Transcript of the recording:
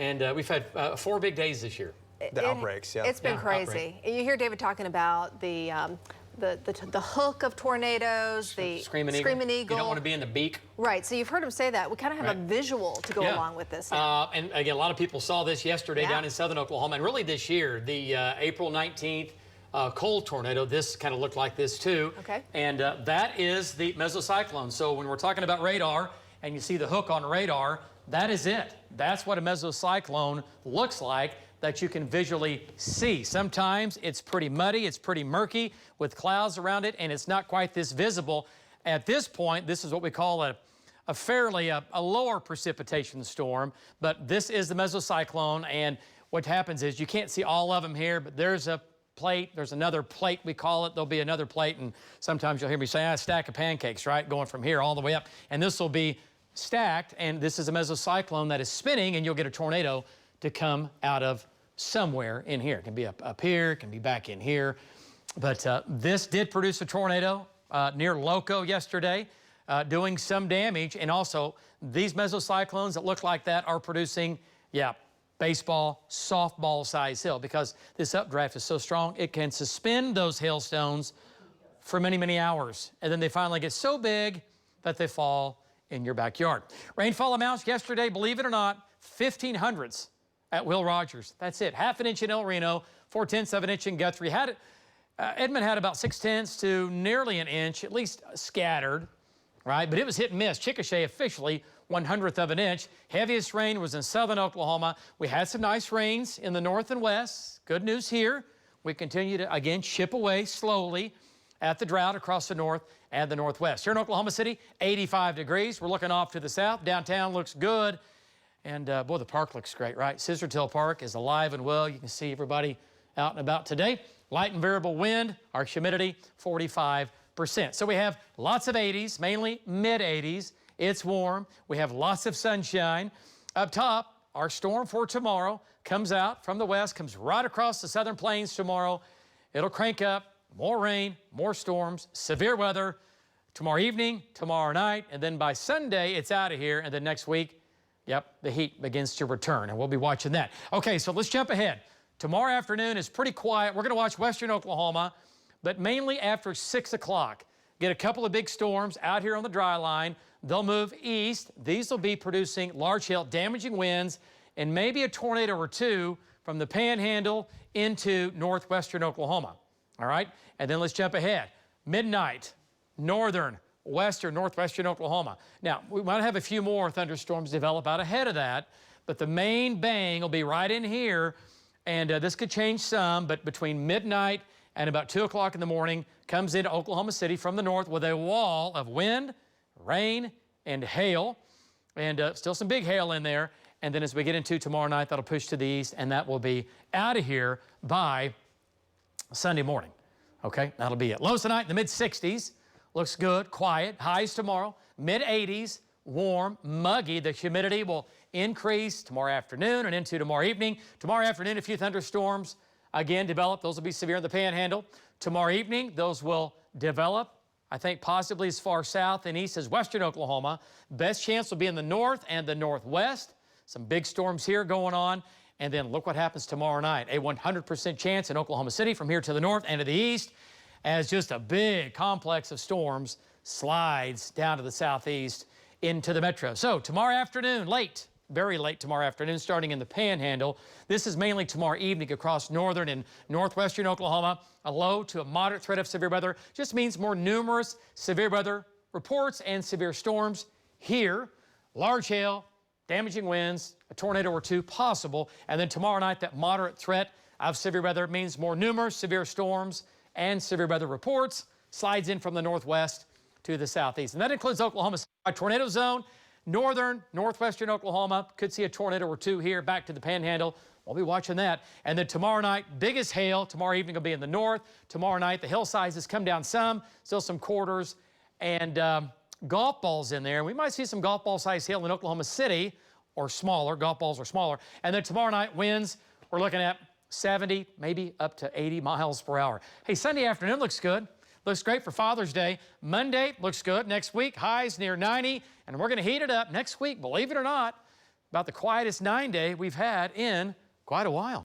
And we've had 4 big days this year. The outbreaks, yeah. It's been crazy. Outbreak. You hear David talking about the hook of tornadoes, the Screaming eagle. You don't want to be in the beak. Right, so you've heard him say that. We kind of have a visual to go along with this. And again, a lot of people saw this yesterday down in southern Oklahoma, and really this year, the April 19th cold tornado, this kind of looked like this too. Okay. And that is the mesocyclone. So when we're talking about radar, and you see the hook on radar, that is it. That's what a mesocyclone looks like that you can visually see. Sometimes it's pretty muddy, it's pretty murky with clouds around it, and it's not quite this visible. At this point, this is what we call a fairly lower precipitation storm, but this is the mesocyclone, and what happens is you can't see all of them here, but there's a plate, there's another plate, we call it. There'll be another plate, and sometimes you'll hear me say, a stack of pancakes, right, going from here all the way up, and this will be stacked, and this is a mesocyclone that is spinning, and you'll get a tornado to come out of somewhere in here. It can be up here, it can be back in here. But this did produce a tornado near Loco yesterday, doing some damage. And also, these mesocyclones that look like that are producing, baseball, softball size hail, because this updraft is so strong, it can suspend those hailstones for many, many hours. And then they finally get so big that they fall in your backyard. Rainfall amounts yesterday, believe it or not, 1,500s at Will Rogers. That's it. Half an inch in El Reno, 4/10 of an inch in Guthrie. Edmond had about 6/10 to nearly an inch, at least scattered, right? But it was hit and miss. Chickasha officially 1/100th of an inch. Heaviest rain was in southern Oklahoma. We had some nice rains in the north and west. Good news here. We continue to, again, chip away slowly at the drought across the north and the northwest. Here in Oklahoma City, 85 degrees. We're looking off to the south. Downtown looks good. And boy, the park looks great, right? Scissortail Park is alive and well. You can see everybody out and about today. Light and variable wind, our humidity, 45%. So we have lots of 80s, mainly mid-80s. It's warm. We have lots of sunshine. Up top, our storm for tomorrow comes out from the west, comes right across the southern plains tomorrow. It'll crank up, more rain, more storms, severe weather tomorrow evening, tomorrow night, and then by Sunday, it's out of here, and then next week, the heat begins to return, and we'll be watching that. Okay, so let's jump ahead. Tomorrow afternoon is pretty quiet. We're going to watch western Oklahoma, but mainly after 6 o'clock. Get a couple of big storms out here on the dry line. They'll move east. These will be producing large hail, damaging winds, and maybe a tornado or two from the Panhandle into northwestern Oklahoma. All right? And then let's jump ahead. Midnight, northern, western, northwestern Oklahoma. Now, we might have a few more thunderstorms develop out ahead of that, but the main bang will be right in here, and this could change some, but between midnight and about 2 o'clock in the morning, comes into Oklahoma City from the north with a wall of wind, rain, and hail, and still some big hail in there. And then as we get into tomorrow night, that'll push to the east, and that will be out of here by Sunday morning. Okay, that'll be it. Lows tonight in the mid-60s. Looks good, quiet. Highs tomorrow, mid-80s, warm, muggy. The humidity will increase tomorrow afternoon and into tomorrow evening. Tomorrow afternoon, a few thunderstorms again develop. Those will be severe in the Panhandle. Tomorrow evening, those will develop, I think possibly as far south and east as western Oklahoma. Best chance will be in the north and the northwest. Some big storms here going on. And then look what happens tomorrow night. A 100% chance in Oklahoma City from here to the north and to the east, as just a big complex of storms slides down to the southeast into the metro. So tomorrow afternoon, late, very late tomorrow afternoon, starting in the Panhandle. This is mainly tomorrow evening across northern and northwestern Oklahoma. A low to a moderate threat of severe weather just means more numerous severe weather reports and severe storms here. Large hail, damaging winds, a tornado or two possible. And then tomorrow night, that moderate threat of severe weather means more numerous severe storms and severe weather reports, slides in from the northwest to the southeast. And that includes Oklahoma City. Tornado zone, northern, northwestern Oklahoma. Could see a tornado or two here back to the Panhandle. We'll be watching that. And then tomorrow night, biggest hail. Tomorrow evening will be in the north. Tomorrow night, the hill sizes come down some. Still some quarters and golf balls in there. We might see some golf ball size hail in Oklahoma City or smaller. Golf balls are smaller. And then tomorrow night, winds, we're looking at 70, maybe up to 80 miles per hour. Hey, Sunday afternoon looks good. Looks great for Father's Day. Monday looks good. Next week, highs near 90, and we're going to heat it up next week, believe it or not. about the quietest 9-day we've had in quite a while.